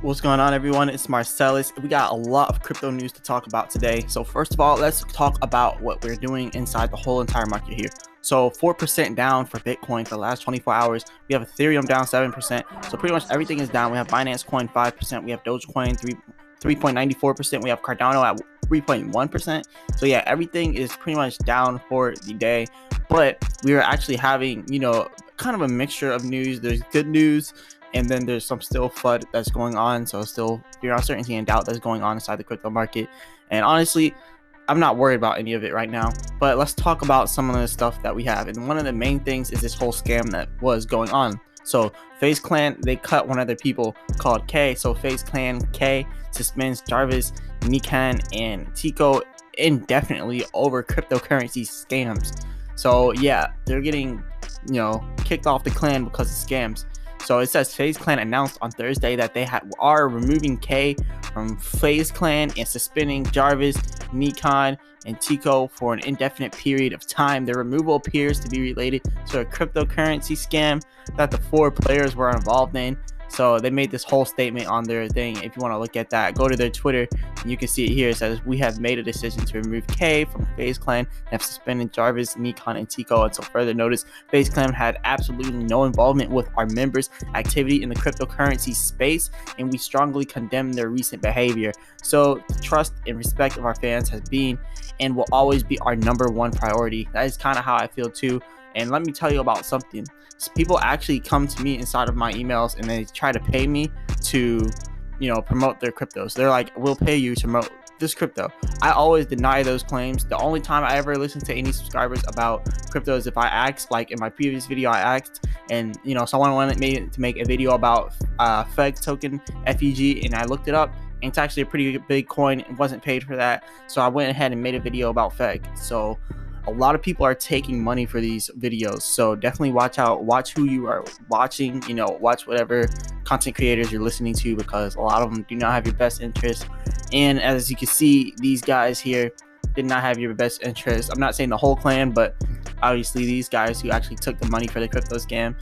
What's going on, everyone? It's Marsellis. We got a lot of crypto news to talk about today. So first of all, let's talk about what we're doing inside the whole entire market here. So 4% down for Bitcoin for the last 24 hours. We have Ethereum down 7%. So pretty much everything is down. We have Binance Coin 5%. We have Dogecoin 3.94%. We have Cardano at 3.1%. So yeah, everything is pretty much down for the day. But we are actually having, kind of a mixture of news. There's good news, and then there's some still FUD that's going on. So still fear, uncertainty, and doubt that's going on inside the crypto market. And honestly, I'm not worried about any of it right now. But let's talk about some of the stuff that we have. And one of the main things is this whole scam that was going on. So Faze Clan, they cut one of their people called K. So Faze Clan K suspends Jarvis, Nikan, and Tico indefinitely over cryptocurrency scams. So yeah, they're getting, kicked off the clan because of scams. So it says Faze Clan announced on Thursday that they are removing K from Faze Clan and suspending Jarvis, Nikan, and Tico for an indefinite period of time. The removal appears to be related to a cryptocurrency scam that the 4 players were involved in. So they made this whole statement on their thing. If you want to look at that, go to their Twitter and you can see it here. It says, "We have made a decision to remove K from Faze Clan and have suspended Jarvis, Nikan, and Tico until further notice. Faze Clan had absolutely no involvement with our members' activity in the cryptocurrency space, and we strongly condemn their recent behavior. So the trust and respect of our fans has been and will always be our number one priority." That is kind of how I feel too. And let me tell you about something. People actually come to me inside of my emails and they try to pay me to, promote their cryptos. They're like, "We'll pay you to promote this crypto." I always deny those claims. The only time I ever listen to any subscribers about crypto is if I asked, like in my previous video, I asked, and someone wanted me to make a video about FEG token, FEG, and I looked it up. And it's actually a pretty big coin. It wasn't paid for that, so I went ahead and made a video about FEG. So a lot of people are taking money for these videos, so definitely watch out. Watch who you are watching. Watch whatever content creators you're listening to, because a lot of them do not have your best interest. And as you can see, these guys here did not have your best interest. I'm not saying the whole clan, but obviously these guys who actually took the money for the crypto scam,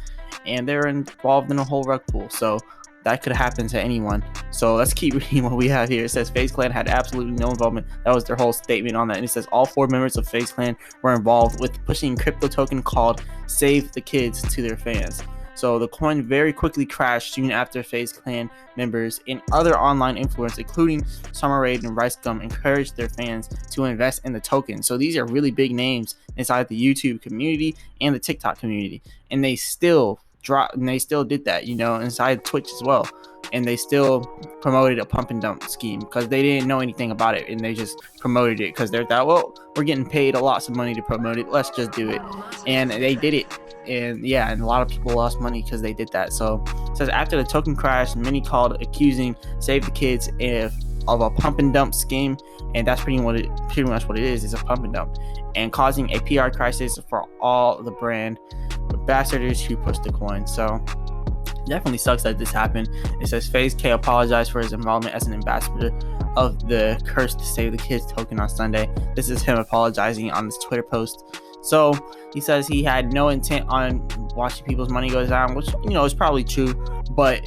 and they're involved in a whole rug pool. So that could happen to anyone. So let's keep reading what we have here. It says Faze Clan had absolutely no involvement. That was their whole statement on that. And it says all 4 members of Faze Clan were involved with pushing a crypto token called Save the Kids to their fans. So the coin very quickly crashed soon after Faze Clan members and other online influencers, including Summer Raid and Rice Gum, encouraged their fans to invest in the token. So these are really big names inside the YouTube community and the TikTok community, and they still did that, inside Twitch as well. And they still promoted a pump and dump scheme because they didn't know anything about it, and they just promoted it because they thought, well, we're getting paid lots of money to promote it, let's just do it. And they did it, and a lot of people lost money because they did that. So it says after the token crash, many called accusing Save the Kids of a pump and dump scheme, and that's pretty much what it is. It's a pump and dump, and causing a PR crisis for all the brand ambassadors who pushed the coin. So definitely sucks that this happened. It says Faze K apologized for his involvement as an ambassador of the Curse to Save the Kids token on Sunday. This is him apologizing on this Twitter post. So he says he had no intent on watching people's money go down, which is probably true, but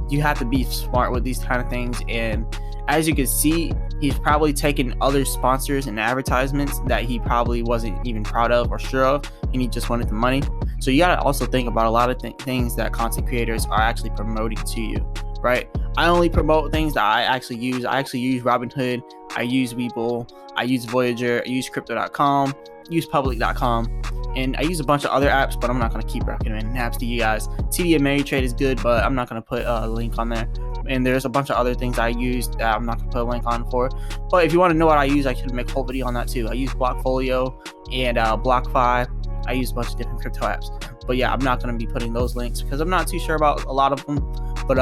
you have to be smart with these kind of things. And as you can see, he's probably taken other sponsors and advertisements that he probably wasn't even proud of or sure of, and he just wanted the money. So you gotta also think about a lot of things that content creators are actually promoting to you, right? I only promote things that I actually use. I actually use Robinhood, I use Webull, I use Voyager, I use Crypto.com, use Public.com, and I use a bunch of other apps, but I'm not going to keep recommending apps to you guys. TD Ameritrade is good, but I'm not going to put a link on there. And there's a bunch of other things I use that I'm not going to put a link on for. But if you want to know what I use, I could make a whole video on that too. I use Blockfolio and BlockFi. I use a bunch of different crypto apps. But yeah, I'm not going to be putting those links because I'm not too sure about a lot of them. But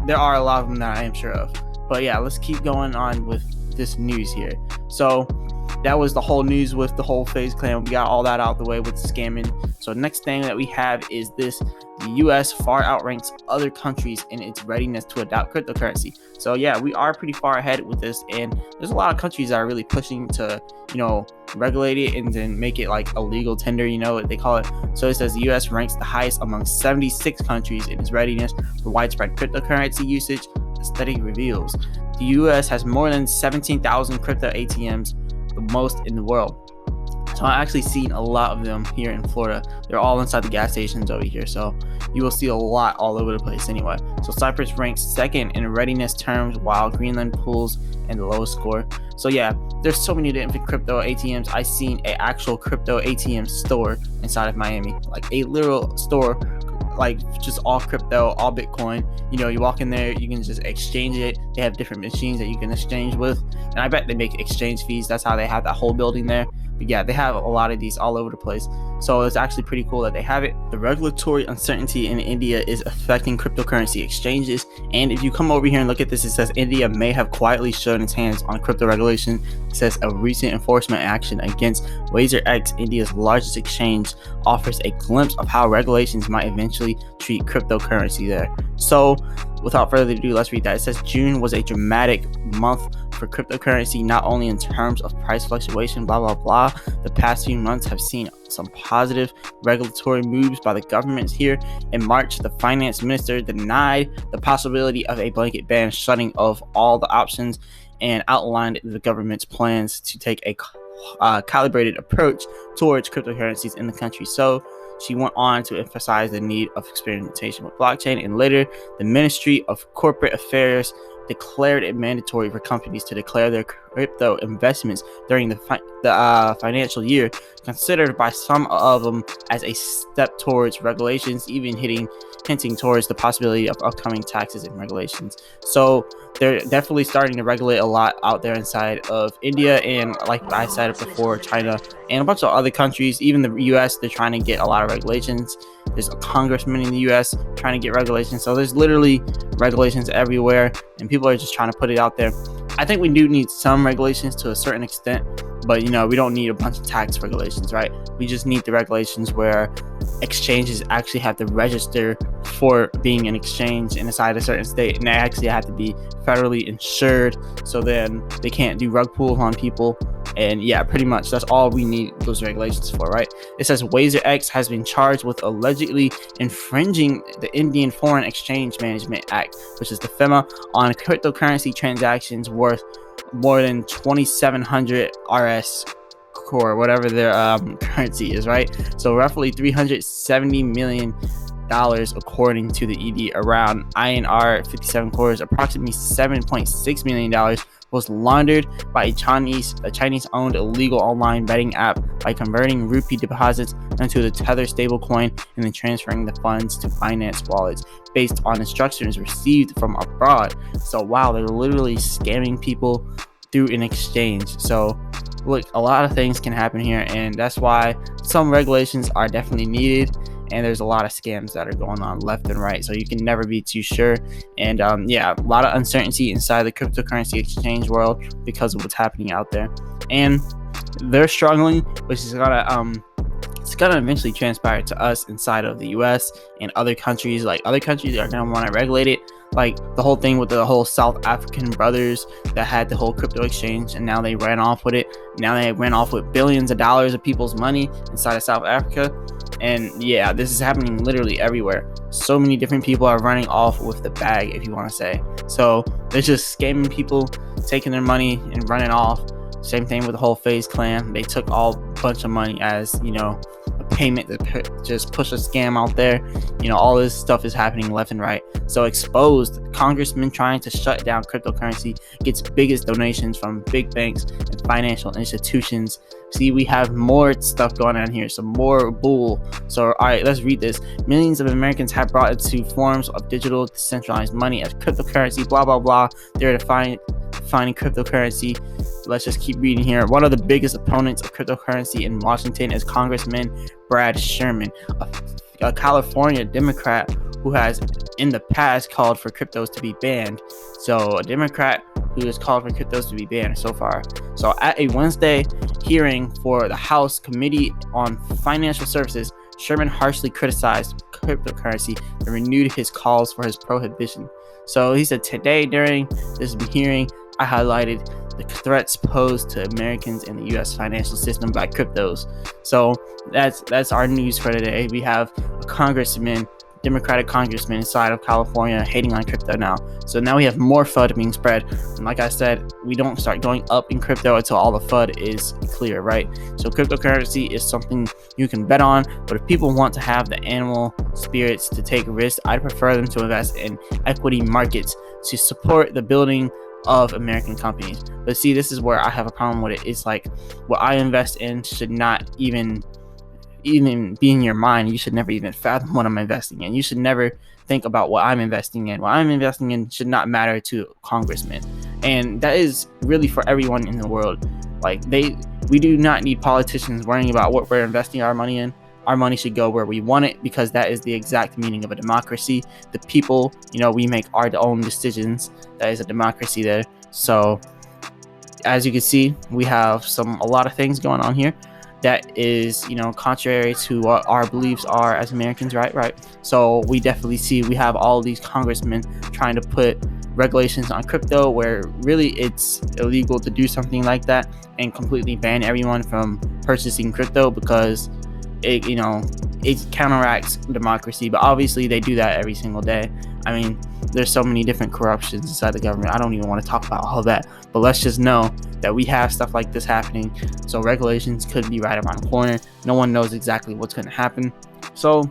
there are a lot of them that I am sure of. But yeah, let's keep going on with this news here. So that was the whole news with the whole Faze Clan. We got all that out the way with the scamming. So next thing that we have is this: the US far outranks other countries in its readiness to adopt cryptocurrency. So yeah, we are pretty far ahead with this, and there's a lot of countries that are really pushing to, regulate it and then make it like a legal tender, what they call it. So it says the US ranks the highest among 76 countries in its readiness for widespread cryptocurrency usage, study reveals. The US has more than 17,000 crypto ATMs, the most in the world. So I've actually seen a lot of them here in Florida. They're all inside the gas stations over here, so you will see a lot all over the place anyway. So Cyprus ranks second in readiness terms, while Greenland pulls in the lowest score. So yeah, there's so many different crypto ATMs. I seen an actual crypto ATM store inside of Miami, like a literal store, like just all crypto, all Bitcoin. You walk in there, you can just exchange it. They have different machines that you can exchange with, and I bet they make exchange fees. That's how they have that whole building there. But yeah, they have a lot of these all over the place. So it's actually pretty cool that they have it. The regulatory uncertainty in India is affecting cryptocurrency exchanges. And if you come over here and look at this, it says India may have quietly shown its hands on crypto regulation. It says a recent enforcement action against FazeX, India's largest exchange, offers a glimpse of how regulations might eventually treat cryptocurrency there. So without further ado, let's read that. It says June was a dramatic month for cryptocurrency, not only in terms of price fluctuation, blah blah blah. The past few months have seen some positive regulatory moves by the governments here. In March, the finance minister denied the possibility of a blanket ban, shutting off all the options, and outlined the government's plans to take a calibrated approach towards cryptocurrencies in the country. So she went on to emphasize the need of experimentation with blockchain, and later the Ministry of Corporate Affairs declared it mandatory for companies to declare their crypto investments during the financial year, considered by some of them as a step towards regulations, even hinting towards the possibility of upcoming taxes and regulations. So they're definitely starting to regulate a lot out there inside of India, and like I said before, China and a bunch of other countries, even the US, they're trying to get a lot of regulations. There's a congressman in the US trying to get regulations. So there's literally regulations everywhere, and people are just trying to put it out there. I think we do need some regulations to a certain extent, but we don't need a bunch of tax regulations, right? We just need the regulations where exchanges actually have to register for being an exchange inside a certain state, and they actually have to be federally insured, so then they can't do rug pulls on people. And yeah, pretty much that's all we need those regulations for, right? It says FazeX has been charged with allegedly infringing the Indian Foreign Exchange Management Act, which is the FEMA, on cryptocurrency transactions worth more than 2,700 RS core, whatever their currency is, right? So roughly $370 million according to the ED. Around INR 57 cores, approximately $7.6 million was laundered by a Chinese-owned illegal online betting app by converting rupee deposits into the Tether stablecoin and then transferring the funds to Binance wallets based on instructions received from abroad. So wow, they're literally scamming people through an exchange. So look, a lot of things can happen here, and that's why some regulations are definitely needed. And there's a lot of scams that are going on left and right, so you can never be too sure. And yeah, a lot of uncertainty inside the cryptocurrency exchange world because of what's happening out there, and they're struggling, which is it's gonna eventually transpire to us inside of the US and other countries. Like, other countries are gonna want to regulate it, like the whole thing with the whole South African brothers that had the whole crypto exchange, and now they ran off with it. Now they ran off with billions of dollars of people's money inside of South Africa. And yeah, this is happening literally everywhere. So many different people are running off with the bag, if you want to say. So they're just scamming people, taking their money and running off. Same thing with the whole Faze clan. They took all bunch of money as, a payment to just push a scam out there. All this stuff is happening left and right. So exposed, congressman trying to shut down cryptocurrency gets biggest donations from big banks and financial institutions. See, we have more stuff going on here, some more bull. So all right, let's read this. Millions of Americans have brought into forms of digital decentralized money as cryptocurrency, blah blah blah. They're defining cryptocurrency. Let's just keep reading here. One of the biggest opponents of cryptocurrency in Washington is Congressman Brad Sherman, a California Democrat who has in the past called for cryptos to be banned. So a Democrat who has called for cryptos to be banned so far. So at a Wednesday hearing for the House Committee on Financial Services, Sherman harshly criticized cryptocurrency and renewed his calls for his prohibition. So he said, today during this hearing, I highlighted the threats posed to Americans in the U.S. financial system by cryptos. So that's our news for today. We have a congressman Democratic congressman inside of California hating on crypto now. So now we have more FUD being spread. And like I said, we don't start going up in crypto until all the FUD is clear, right? So cryptocurrency is something you can bet on, but if people want to have the animal spirits to take risks, I'd prefer them to invest in equity markets to support the building of American companies. But see, this is where I have a problem with it. It's like what I invest in should not even be in your mind. You should never even fathom what I'm investing in. You should never think about what I'm investing in. What I'm investing in should not matter to congressmen, and that is really for everyone in the world. Like we do not need politicians worrying about what we're investing our money in. Our money should go where we want it, because that is the exact meaning of a democracy. The people, we make our own decisions. That is a democracy there. So as you can see, we have a lot of things going on here that is, contrary to what our beliefs are as Americans, right? So we definitely see we have all these congressmen trying to put regulations on crypto where really it's illegal to do something like that, and completely ban everyone from purchasing crypto because it counteracts democracy. But obviously they do that every single day. I mean, there's so many different corruptions inside the government. I don't even want to talk about all that, but let's just know that we have stuff like this happening. So regulations could be right around the corner. No one knows exactly what's going to happen. So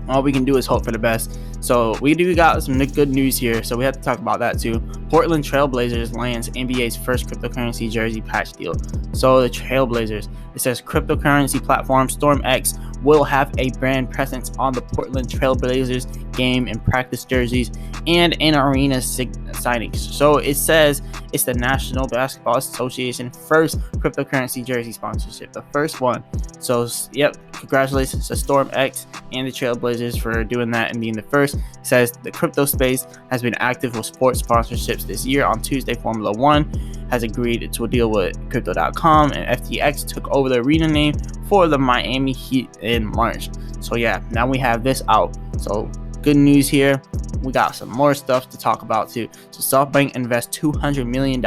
all we can do is hope for the best. So we do got some good news here, so we have to talk about that too. Portland Trailblazers lands NBA's first cryptocurrency jersey patch deal. So the Trailblazers, it says cryptocurrency platform StormX will have a brand presence on the Portland Trailblazers game and practice jerseys and in arena signings. So it says it's the National Basketball Association first cryptocurrency jersey sponsorship, the first one. So yep, congratulations to StormX and the Trailblazers for doing that and being the first. It says the crypto space has been active with sports sponsorships this year. On Tuesday, Formula One has agreed to a deal with Crypto.com, and FTX took over the arena name for the Miami Heat in March. So yeah, now we have this out. So good news here. We got some more stuff to talk about too. So SoftBank invests $200 million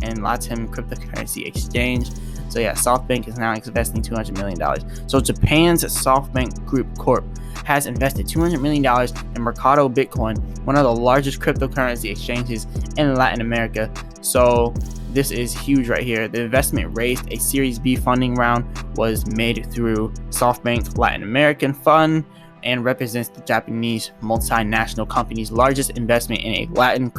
in Latin cryptocurrency exchange. So yeah, SoftBank is now investing $200 million. So Japan's SoftBank Group Corp has invested $200 million in Mercado Bitcoin, one of the largest cryptocurrency exchanges in Latin America. So this is huge right here. The investment raised a Series B funding round was made through SoftBank Latin American Fund and represents the Japanese multinational company's largest investment in a Latin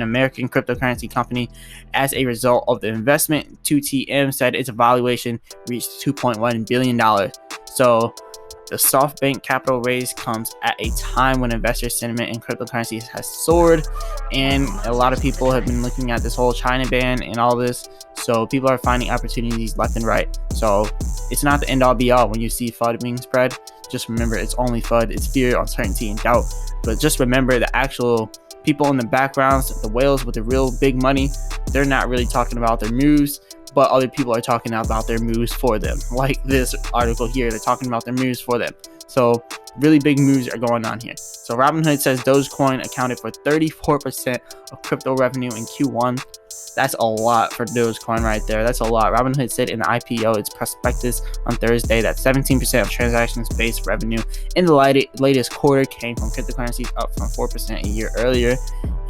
American cryptocurrency company. As a result of the investment, 2TM said its valuation reached $2.1 billion. So the SoftBank capital raise comes at a time when investor sentiment in cryptocurrencies has soared, and a lot of people have been looking at this whole China ban and all this. So people are finding opportunities left and right. So it's not the end all be all when you see FUD being spread. Just remember, it's only FUD. It's fear, uncertainty, and doubt. But just remember, the actual people in the backgrounds, the whales with the real big money, they're not really talking about their moves, but other people are talking about their moves for them. Like this article here, they're talking about their moves for them. So really big moves are going on here. So Robinhood says Dogecoin accounted for 34% of crypto revenue in Q1. That's a lot for Dogecoin right there. That's a lot. Robinhood said in the IPO, its prospectus on Thursday, that 17% of transactions-based revenue in the latest quarter came from cryptocurrencies, up from 4% a year earlier.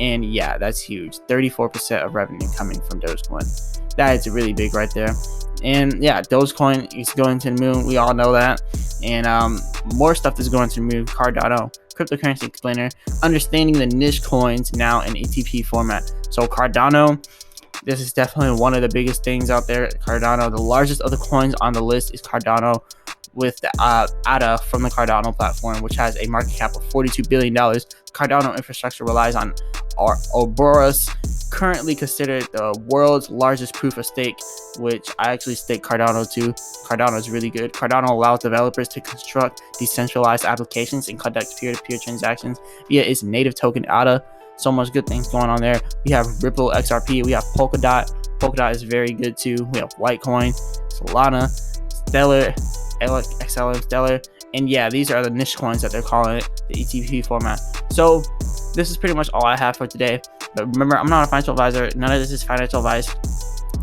And yeah, that's huge. 34% of revenue coming from Dogecoin. That is really big right there. And yeah, Dogecoin is going to the moon. We all know that. And more stuff is going to the moon. Cardano, cryptocurrency explainer, understanding the niche coins now in ETP format. So Cardano, this is definitely one of the biggest things out there. Cardano, the largest of the coins on the list is Cardano, with the ADA from the Cardano platform, which has a market cap of $42 billion. Cardano infrastructure relies on Ouroboros, currently considered the world's largest proof of stake, which I actually stake Cardano too. Cardano is really good. Cardano allows developers to construct decentralized applications and conduct peer-to-peer transactions via its native token ADA. So much good things going on there. We have Ripple XRP. We have Polkadot. Polkadot is very good too. We have Litecoin, Solana, Stellar, XLM Stellar. And yeah, these are the niche coins that they're calling it, the ETP format. So this is pretty much all I have for today. But remember, I'm not a financial advisor. None of this is financial advice.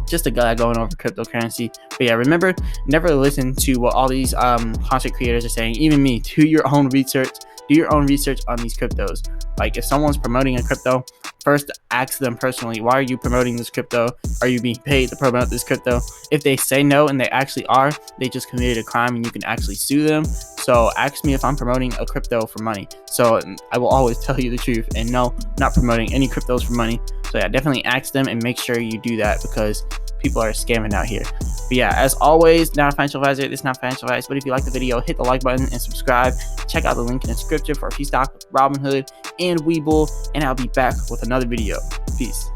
just a guy going over cryptocurrency. But yeah, remember, never listen to what all these content creators are saying. Even me, do your own research. Do your own research on these cryptos. Like, if someone's promoting a crypto, first ask them personally, why are you promoting this crypto? Are you being paid to promote this crypto? If they say no and they actually are, they just committed a crime and you can actually sue them. So ask me if I'm promoting a crypto for money. So I will always tell you the truth. And no, not promoting any cryptos for money. So yeah, definitely ask them and make sure you do that, because people are scamming out here. But yeah, as always, not a financial advisor. This is not financial advice. But if you like the video, hit the like button and subscribe. Check out the link in the description for a free stock with Robinhood and Webull. And I'll be back with another video. Peace.